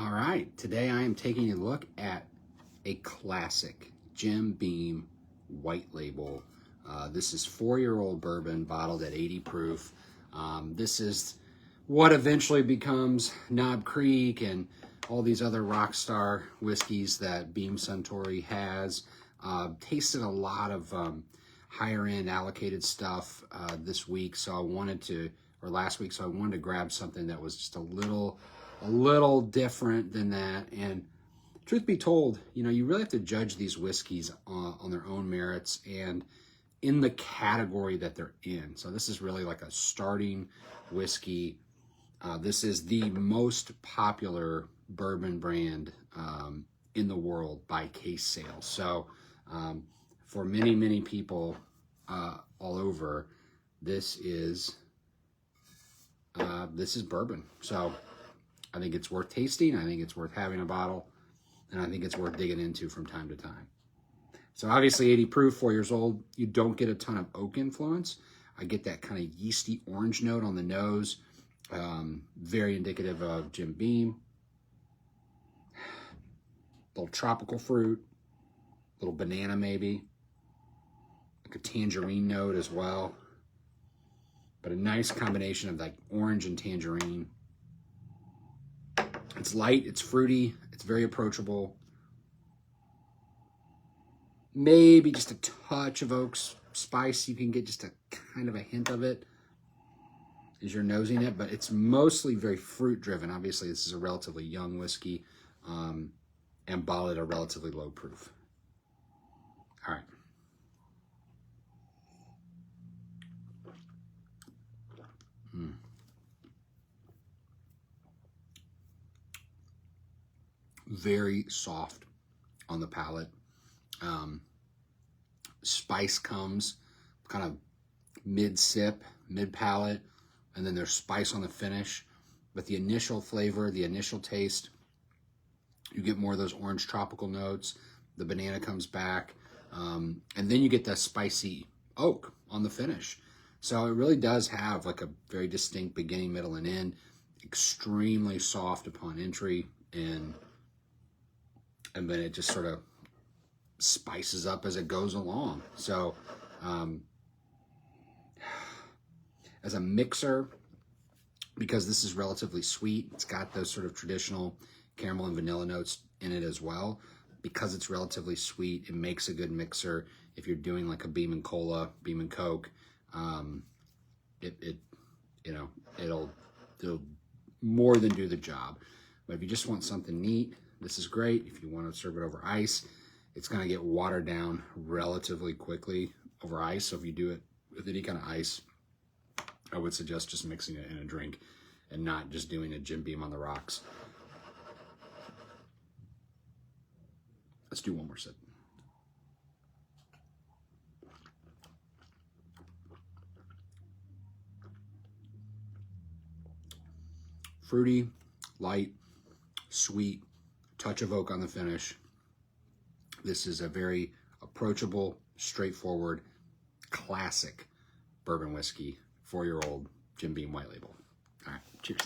All right, today I am taking a look at a classic Jim Beam white label. This is 4-year-old bourbon bottled at 80 proof. This is what eventually becomes Knob Creek and all these other rock star whiskeys that Beam Suntory has. Tasted a lot of higher end allocated stuff this week, so I wanted to, or last week, so I wanted to grab something that was just a little different than that. And truth be told, you know, you really have to judge these whiskeys on their own merits and in the category that they're in. So this is really like a starting whiskey. This is the most popular bourbon brand in the world by case sales. So for many people all over, this is bourbon. So I think it's worth tasting. I think it's worth having a bottle, and I think it's worth digging into from time to time. So obviously 80 proof, 4 years old. You don't get a ton of oak influence. I get that kind of yeasty orange note on the nose. Very indicative of Jim Beam. Little tropical fruit, little banana maybe, like a tangerine note as well. But a nice combination of like orange and tangerine. It's light, it's fruity, it's very approachable. Maybe just a touch of oak spice. You can get just a kind of a hint of it as you're nosing it, but it's mostly very fruit driven. Obviously, this is a relatively young whiskey and bottled at a relatively low proof. All right. Very soft on the palate. Spice comes kind of mid-sip, mid-palate, and then there's spice on the finish. But the initial flavor, the initial taste, you get more of those orange tropical notes. The banana comes back, and then you get that spicy oak on the finish. So it really does have like a very distinct beginning, middle, and end. Extremely soft upon entry, and then it just sort of spices up as it goes along. So as a mixer, because this is relatively sweet, it's got those sort of traditional caramel and vanilla notes in it as well. Because it's relatively sweet, it makes a good mixer. If you're doing like a Beam and Cola, Beam and Coke, it'll more than do the job. But if you just want something neat, this is great. If you want to serve it over ice, it's going to get watered down relatively quickly over ice. So if you do it with any kind of ice, I would suggest just mixing it in a drink and not just doing a Jim Beam on the rocks. Let's do one more sip. Fruity, light, sweet, touch of oak on the finish. This is a very approachable, straightforward, classic bourbon whiskey, 4-year-old Jim Beam white label. All right, cheers.